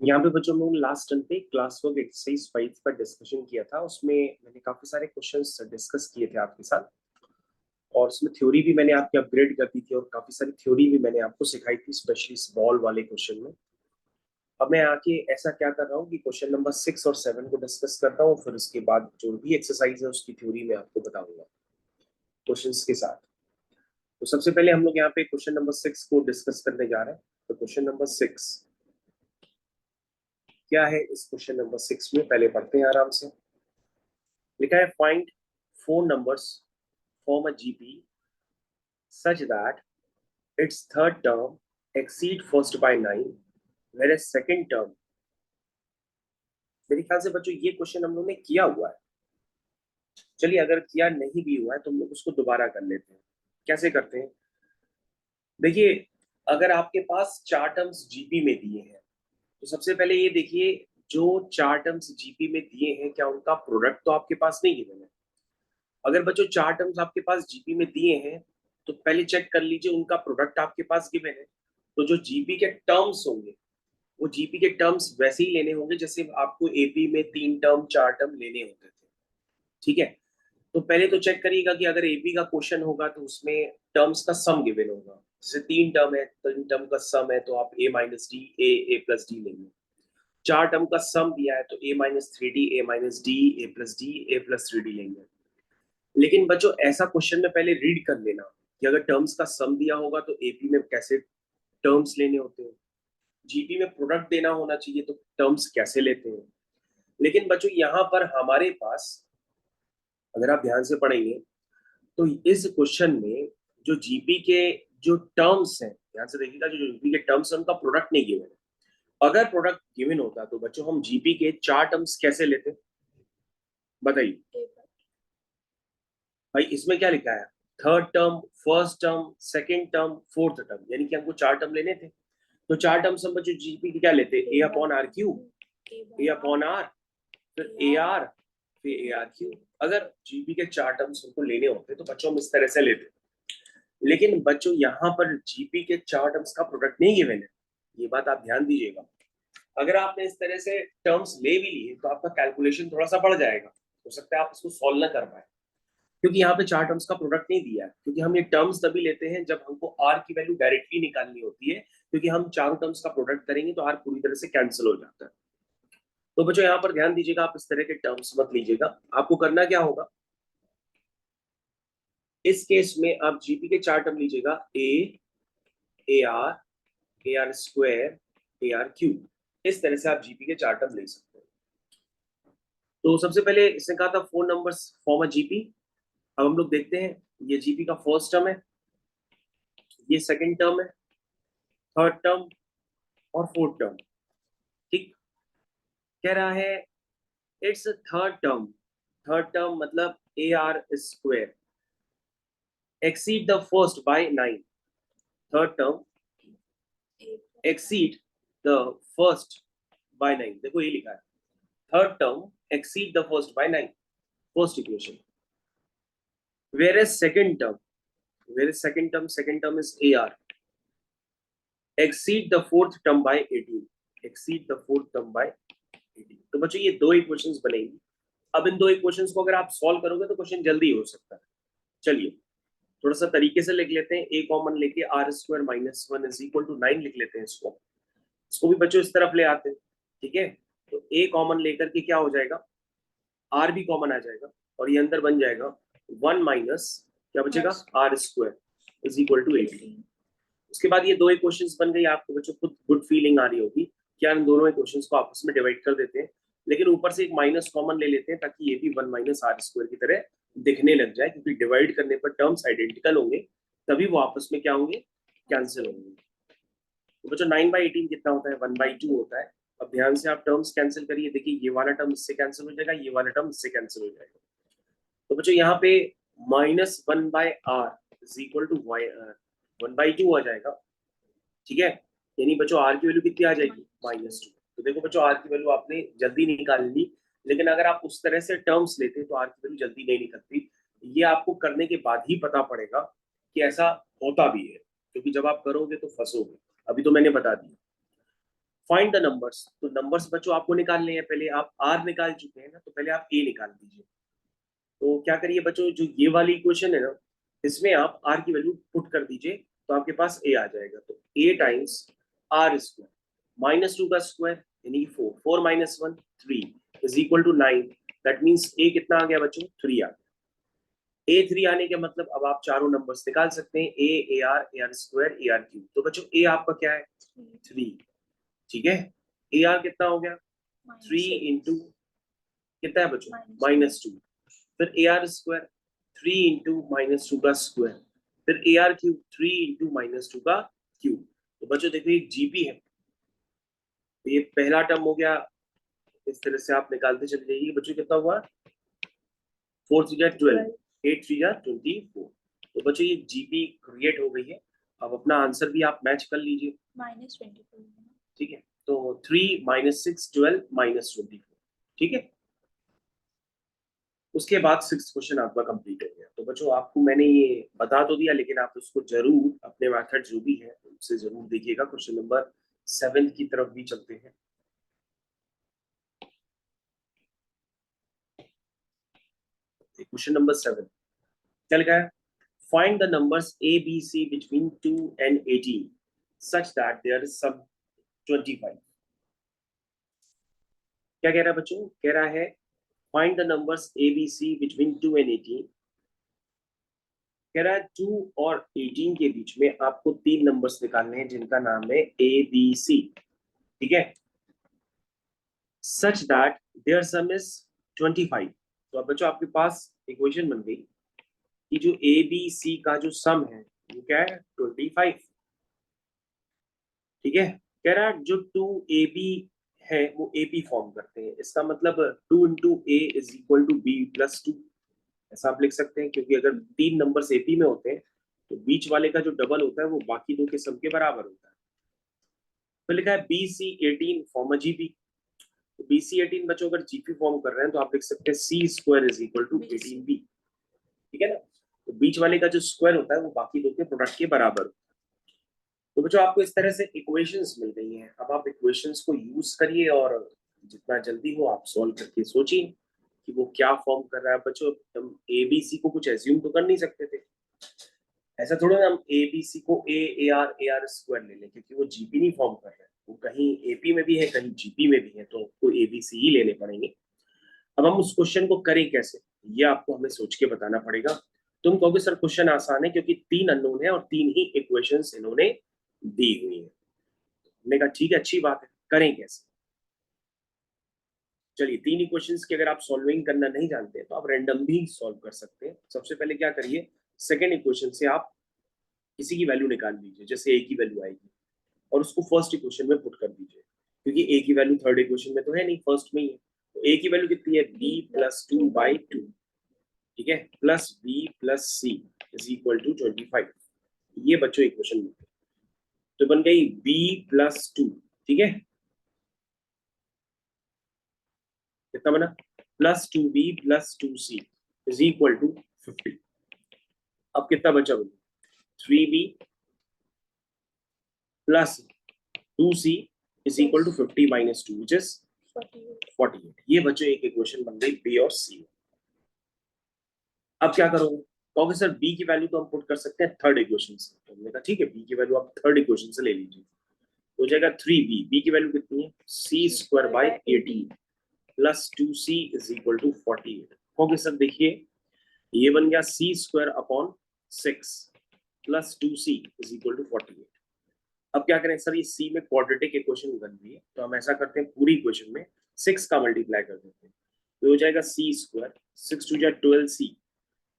यहाँ पे बच्चों में लास्ट टर्म पे क्लास वर्क एक्सरसाइज 5 पर डिस्कशन किया था। उसमें मैंने काफी सारे क्वेश्चंस डिस्कस किए थे आपके साथ, और उसमें थ्योरी भी मैंने आपकी अपग्रेड कर दी थी और काफी सारी थ्योरी भी मैंने आपको सिखाई थी, स्पेशली इस बॉल वाले क्वेश्चन में। अब मैं आके ऐसा क्या कर रहा हूँ कि क्वेश्चन नंबर 6 और 7 को डिस्कस करता हूँ, फिर उसके बाद जो भी एक्सरसाइज है उसकी थ्योरी मैं आपको बताऊंगा क्वेश्चंस के साथ। तो सबसे पहले हम लोग यहाँ पे क्वेश्चन नंबर 6 को डिस्कस करने जा रहे हैं। तो क्वेश्चन नंबर 6 क्या है, इस क्वेश्चन नंबर 6 में पहले पढ़ते हैं आराम से। लिखा है find four numbers form a GP such that its third term exceed first by 9, whereas second term। मेरे ख्याल से बच्चों ये क्वेश्चन हम लोग ने किया हुआ है। चलिए, अगर किया नहीं भी हुआ है तो हम लोग उसको दोबारा कर लेते हैं। कैसे करते हैं, देखिए, अगर आपके पास चार टर्म्स जीपी में दिए हैं तो सबसे पहले ये देखिए, जो चार टर्म्स जीपी में दिए हैं क्या उनका प्रोडक्ट तो आपके पास नहीं गिवन है। अगर बच्चों चार टर्म्स आपके पास जीपी में दिए हैं तो पहले चेक कर लीजिए उनका प्रोडक्ट आपके पास गिवन है। तो जो जीपी के टर्म्स होंगे वो जीपी के टर्म्स वैसे ही लेने होंगे जैसे आपको एपी में तीन टर्म चार टर्म लेने होते थे। ठीक है, तो पहले तो चेक करिएगा कि अगर एपी का क्वेश्चन होगा तो उसमें टर्म्स का सम गिवन होगा। जैसे तीन टर्म है, तीन टर्म का सम है तो आप A minus D A plus D लेंगे। चार टर्म का सम दिया है तो A minus three D A minus D A plus D A plus three D लेंगे। लेकिन बच्चों ऐसा क्वेश्चन में पहले रीड कर लेना कि अगर टर्म्स का सम दिया होगा तो एपी में कैसे टर्म्स लेने होते हैं, जीपी में प्रोडक्ट देना होना चाहिए तो टर्म्स कैसे लेते हैं। लेकिन बच्चों यहाँ पर हमारे पास, अगर आप ध्यान से पढ़ेंगे तो इस क्वेश्चन में जो जीपी के जो टर्म्स हैं, ध्यान से देखिएगा, जो जीपी के टर्म्स हैं उनका प्रोडक्ट नहीं गिवन है। अगर प्रोडक्ट गिवन होता तो बच्चों हम जीपी के चार टर्म्स कैसे लेते, बताइए भाई। इसमें क्या लिखा है, third term, first term, second term, fourth term, यानी कि हमको चार टर्म लेने थे। तो चार टर्म्स हम बच्चों जीपी की क्या लेते, A upon R cube, A upon R, फिर ए आर, फिर ए आर क्यूब। अगर जीपी के चार टर्म्स हमको लेने होते तो बच्चों हम इस तरह से लेते। लेकिन बच्चों यहाँ पर जीपी के चार टर्म्स का प्रोडक्ट नहीं गिवन है, ये बात आप ध्यान दीजिएगा। अगर आपने इस तरह से टर्म्स ले भी लिए तो आपका कैलकुलेशन थोड़ा सा बढ़ जाएगा, हो सकता है आप इसको सॉल्व ना कर पाए, क्योंकि यहाँ पे चार टर्म्स का प्रोडक्ट नहीं दिया है। क्योंकि हम ये टर्म्स तभी लेते हैं जब हमको आर की वैल्यू डायरेक्टली निकालनी होती है, क्योंकि हम चारों टर्म्स का प्रोडक्ट करेंगे तो आर पूरी तरह से कैंसिल हो जाता है। तो बच्चों यहाँ पर ध्यान दीजिएगा, आप इस तरह के टर्म्स मत लीजिएगा। आपको करना क्या होगा, इस केस में आप जीपी के चार टर्म लीजिएगा, ए आर स्क्वायर, ए आर क्यूब। इस तरह से आप जीपी के चार टर्म ले सकते हैं। तो सबसे पहले इसने कहा था four numbers form a GP. अब हम लोग देखते हैं, ये जीपी का फर्स्ट टर्म है, ये सेकंड टर्म है, थर्ड टर्म और फोर्थ टर्म। ठीक, कह रहा है it's third term, third term मतलब A R square exceed the first by 9। Third term exceed the first by 9, देखो ये लिखा है, third term exceed the first by 9, first equation. Where is second term, where is second term, second term is A R exceed the fourth term by 18, exceed the fourth term by 18। तो बच्चों ये दो equations बनेंगी। अब इन दो equations को अगर आप सॉल्व करोगे तो क्वेश्चन जल्दी हो सकता है। चलिए थोड़ा सा तरीके से लिख लेते हैं, ए कॉमन लेके R square minus one is equal to 9 लिख लेते हैं। इसको भी बच्चों इस तरफ ले आते हैं। ठीक है, तो ए कॉमन लेकर के क्या हो जाएगा, आर भी कॉमन आ जाएगा और ये अंदर बन जाएगा वन माइनस क्या बचेगा, R square is equal to 18। उसके बाद ये दो इक्वेशंस बन गई। आपको बच्चों खुद गुड फीलिंग आ रही होगी कि यार इन दोनों इक्वेशंस को आपस में डिवाइड कर देते हैं, लेकिन ऊपर से एक माइनस कॉमन ले लेते हैं ताकि ये भी वन माइनस आर स्क्वायर की तरह दिखने लग जाए, क्योंकि डिवाइड करने पर टर्म्स आइडेंटिकल होंगे तभी वो आपस में क्या होंगे, कैंसिल होंगे। तो बच्चों 9/18 कितना होता है, 1/2 होता है। अब ध्यान से आप टर्म्स कैंसिल करिए, देखिए ये वाला टर्म इससे कैंसिल हो जाएगा, ये वाला टर्म इससे कैंसिल हो जाएगा। तो बच्चों यहाँ पे minus one by R is equal to 1/2 आ जाएगा। ठीक है, यानी बच्चों आर की वैल्यू कितनी आ जाएगी, -2। तो देखो बच्चों आर की वैल्यू आपने जल्दी निकाल ली, लेकिन अगर आप उस तरह से टर्म्स लेते तो आर की वैल्यू जल्दी नहीं निकलती। ये आपको करने के बाद ही पता पड़ेगा कि ऐसा होता भी है, क्योंकि जब आप करोगे तो फंसोगे। अभी तो मैंने बता दिया। फाइंड द नंबर्स, तो नंबर्स बच्चों आपको निकालने हैं, पहले आप आर निकाल चुके हैं ना, तो पहले आप ए निकाल दीजिए। तो क्या करिए बच्चों, जो ये वाली इक्वेशन है ना, इसमें आप आर की वैल्यू पुट कर दीजिए, तो आपके पास ए आ जाएगा। तो A times R square minus two का स्क्वायर यानी 4, 4 minus 1 3 is equal to 9। That means A कितना आ गया बच्चों, 3 आ गया। ए 3 आने के मतलब अब आप चारों नंबर्स निकाल सकते हैं, ए आर स्क्वायर ए आर क्यूब। तो बच्चों ए आपका क्या है, 3, ठीक है। ए आर कितना हो गया, 3 इंटू कितना है बच्चों, -2। फिर ए आर स्क्वायर 3 इंटू -2 का स्क्वायर, फिर ए आर क्यूब 3 इंटू -2 का क्यूब। तो बच्चों देखो एक जीपी है, तो ये पहला टर्म हो गया। इस तरह से आप निकालते चले जाइए बच्चों, कितना हुआ, 4 3 12, 8 3 24। तो बच्चों ये जीपी क्रिएट हो गई है। अब अपना आंसर भी आप मैच कर लीजिए, -24, ठीक है। तो 3 -6 12 -24, ठीक है। उसके बाद 6th क्वेश्चन आपका कंप्लीट हो गया। तो बच्चों आपको मैंने ये बता तो दिया, लेकिन आप उसको जरूर अपने मेथड जो भी है उससे जरूर देखिएगा। क्वेश्चन नंबर 7 की तरफ भी चलते हैं। क्वेश्चन नंबर 7 क्या लिखा है, find the numbers A B C between 2 and 18 such that there is sum 25। क्या कह रहा है बच्चों, कह रहा है find the numbers A B C between 2 and 18। कह रहा है 2 और 18 के बीच में आपको 3 नंबर्स निकालने हैं जिनका नाम है ए बी सी, ठीक है। Such that there sum is 25। तो अब बच्चों आपके पास इक्वेशन बन गई कि जो ए बी सी का जो सम है वो क्या है, 25, ठीक है। कह रहा है जो 2 ए बी है वो ए पी फॉर्म करते हैं। इसका मतलब 2 into A is equal to B plus 2, ऐसा आप लिख सकते हैं, क्योंकि अगर 3 नंबर एपी में होते हैं तो बीच वाले का जो डबल होता है वो बाकी दो के सम के बराबर होता है। तो लिखा है बी सी 18 फॉर्म जीपी। तो बी सी 18 बच्चों अगर जीपी फॉर्म कर रहे हैं तो आप लिख सकते हैं C square is equal to 18 B, ठीक है ना। तो बीच वाले का जो स्क्वायर होता है वो बाकी दो के प्रोडक्ट के बराबर होता है। तो बच्चों आपको इस तरह से इक्वेशंस मिल गई हैं। अब आप इक्वेशंस को यूज करिए और जितना जल्दी हो आप सॉल्व करके सोचिए कि वो क्या फॉर्म कर रहा है। बच्चों हम ए बी सी को कुछ एज्यूम तो कर नहीं सकते थे, ऐसा थोड़ा ना हम ए बी सी को ए आर स्क्वायर ले लें, क्योंकि वो जीपी नहीं फॉर्म कर रहे हैं, वो कहीं एपी में भी है कहीं जीपी में भी है, तो आपको ए बी सी ही लेने पड़ेंगे। अब हम उस क्वेश्चन को करें कैसे, ये आपको हमें सोच के बताना पड़ेगा। तुम कहोगे सर क्वेश्चन आसान है क्योंकि 3 अननोन है और 3 ही इक्वेशंस इन्होंने दी हुई है। हमने कहा ठीक है, अच्छी बात है, करें कैसे। चलिए 3 इक्वेशंस की अगर आप सॉल्विंग करना नहीं जानते तो आप रैंडम भी सॉल्व कर सकते हैं। सबसे पहले क्या करिए, सेकेंड इक्वेशन से आप किसी की वैल्यू निकाल लीजिए, जैसे ए की वैल्यू आएगी और उसको फर्स्ट इक्वेशन में पुट कर दीजिए, क्योंकि ए की वैल्यू थर्ड इक्वेशन में तो है नहीं, फर्स्ट में ही है। तो ए की वैल्यू कितनी है, बी प्लस 2/2, ठीक है, plus B plus C is equal to 25। ये बच्चों इक्वेशन में तो बन गई बी प्लस 2, ठीक है, कितना बना, plus 2b plus 2c is equal to 50। अब कितना बचा बोलो, 3b plus 2c is equal to 50 minus 2 which is 48। ये बच्चों एक इक्वेशन बन गई बी और सी। अब क्या करोगे, कहोगे सर बी की वैल्यू तो हम पुट कर सकते हैं थर्ड इक्वेशन से। तो हमने कहा ठीक है, बी की वैल्यू आप थर्ड इक्वेशन से ले लीजिए। हो जाएगा 3b, बी की वैल्यू कितनी है, C square by 18 plus 2c is equal to 48। कहोगे सर देखिए ये बन गया C square upon 6 plus 2c is equal to 48। अब क्या करें सर, ये सी में क्वाड्रेटिक इक्वेशन बन रही है, तो हम ऐसा करते हैं पूरी इक्वेशन में 6 का मल्टीप्लाई कर देते हैं, तो हो जाएगा सी स्क्वायर 6 2 जा 12c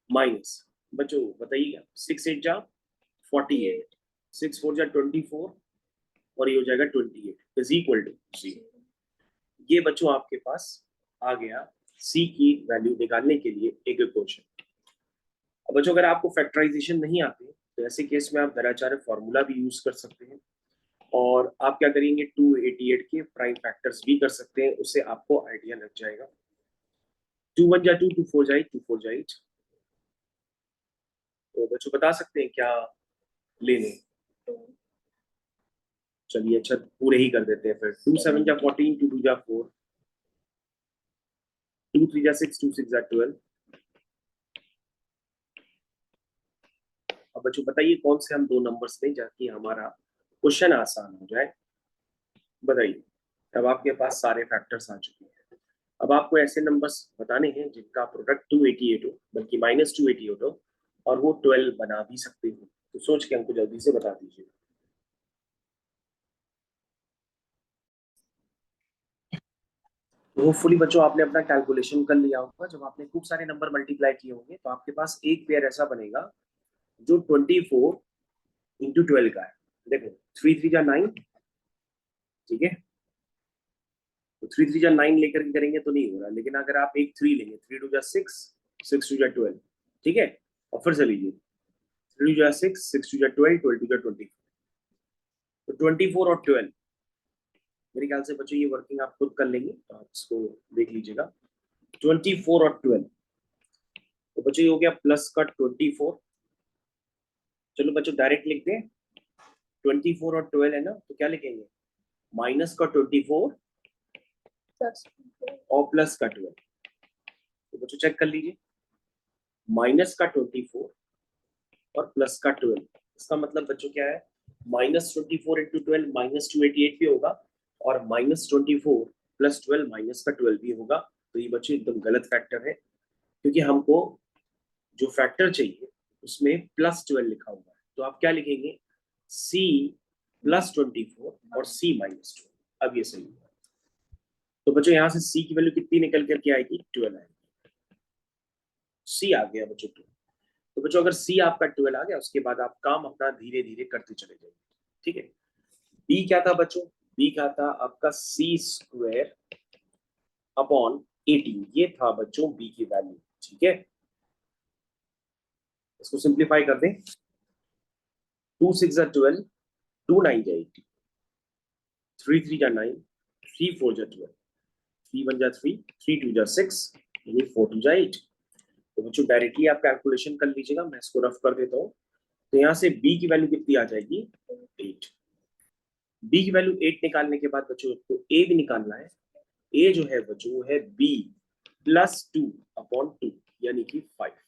माइनस, बच्चों बताइएगा 6 8 जा 48, 6 4 जा 24 और ये हो जाएगा 28 इज इक्वल टू 0। ये बच्चों आपके पास आ गया सी की वैल्यू निकालने के लिए एक इक्वेशन। अब बच्चों अगर आपको फैक्टराइजेशन नहीं आती तो ऐसे केस में आप दराचार्य फॉर्मूला भी यूज कर सकते हैं, और आप क्या करेंगे 288 के प्राइम फैक्टर्स भी कर सकते हैं, उससे आपको आइडिया लग जाएगा। 2 1 जा 2, 2 4 जा 8, 2 4 जा 8। तो बच्चों बता सकते हैं क्या लेने, चलिए अच्छा पूरे ही कर देते हैं फिर। 2 7 जा 14, 2 2 जा 4, 2 3 जा 6, 2 6 जा 12। अब बच्चों बताइए कौन से हम दो नंबर्स लें जाकि हमारा क्वेश्चन आसान हो जाए। बताइए। अब आपके पास सारे फैक्टर्स आ चुके हैं। अब आपको ऐसे नंबर्स बताने हैं जिनका प्रोडक्ट 288 हो, बल्कि -288 हो, और वो 12 बना भी सकते हो। तो सोच के हमको जल्दी से बता दीजिए। होपफुली बच्चों आपने अपना कैलकुलेशन कर लिया होगा। जब आपने खूब सारे नंबर मल्टीप्लाई किए होंगे तो आपके पास एक पेयर ऐसा बनेगा जो 24 इंटू 12 का है। देखो 3 3 जा 9, ठीक है। तो 3 3 जा 9 लेकर के करेंगे तो नहीं हो रहा, लेकिन अगर आप एक 3 लेंगे, 3 2 जा 6, 6 2 जा 12, ठीक है। और फिर से लीजिए 3 2 जा 6, 6 2 जा 12, 12 2 जा 20। तो 24 और 12, मेरे ख्याल से बच्चों ये वर्किंग आप खुद कर लेंगे, तो आप इसको देख लीजिएगा। 24 और 12, तो बच्चों ये हो गया प्लस का 24। चलो बच्चों डायरेक्ट लिखते हैं। 24 और 12 है ना, तो क्या लिखेंगे? माइनस का 24 और प्लस का 12। तो बच्चों चेक कर लीजिए, माइनस का 24 और प्लस का 12। इसका मतलब बच्चों क्या है? -24 इंटू 12 -288 भी होगा, और -24 प्लस 12 माइनस का 12 भी होगा। तो ये बच्चों एकदम गलत फैक्टर है, क्योंकि हमको जो फैक्टर चाहिए उसमें +12 लिखा हुआ है। तो आप क्या लिखेंगे? C +24 और C -12। अब ये सही है। तो बच्चों यहाँ से C की वैल्यू कितनी निकल करके आएगी? 12 आएगी। C आ गया बच्चों 12। तो बच्चों अगर C आपका 12 आ गया, उसके बाद आप काम अपना धीरे धीरे करते चले जाइए, ठीक है। B क्या था बच्चों? B क्या था आपका? C² upon 18। ये था बच्चों B की वैल्यू, ठीक है। इसको सिंप्लीफाई कर दें। 2 6 जा 12, 2 9 जा 18, 3 3 जा 9, 3 4 जा 12, 3 1 जा 3, 3 2 जा 6, यानी 4 2 जा 8। तो बच्चों डायरेक्टली आप कैलकुलेशन कर लीजिएगा, मैं इसको रफ कर देता हूँ। तो यहाँ से B की वैल्यू कितनी आ जाएगी? 8। B की वैल्यू 8 निकालने के बाद बच्चों आपको A भी निकालना है। A जो है बच्चों वो है B +2 अपॉन 2, यानी कि 5।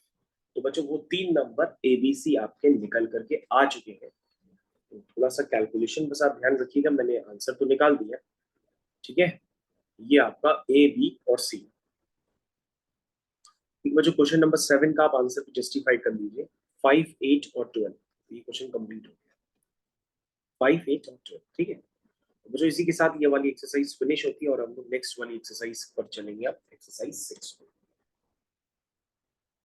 तो बच्चों वो तीन नंबर ABC आपके निकल करके आ चुके हैं। तो थोड़ा सा कैलकुलेशन बस आप ध्यान रखिएगा, मैंने आंसर तो निकाल दिया, ठीक है। ये आपका A B और C। बच्चों क्वेश्चन नंबर 7 का आप आंसर को जस्टिफाई कर लीजिए। 5 8 और 12, ये क्वेश्चन कंप्लीट हो गया। 5 8 और 12, ठीक है। बच्चों इसी के साथ ये वाली एक्सरसाइज फिनिश होती है और हम लोग नेक्स्ट वाली एक्सरसाइज पर चलेंगे। अब एक्सरसाइज 6।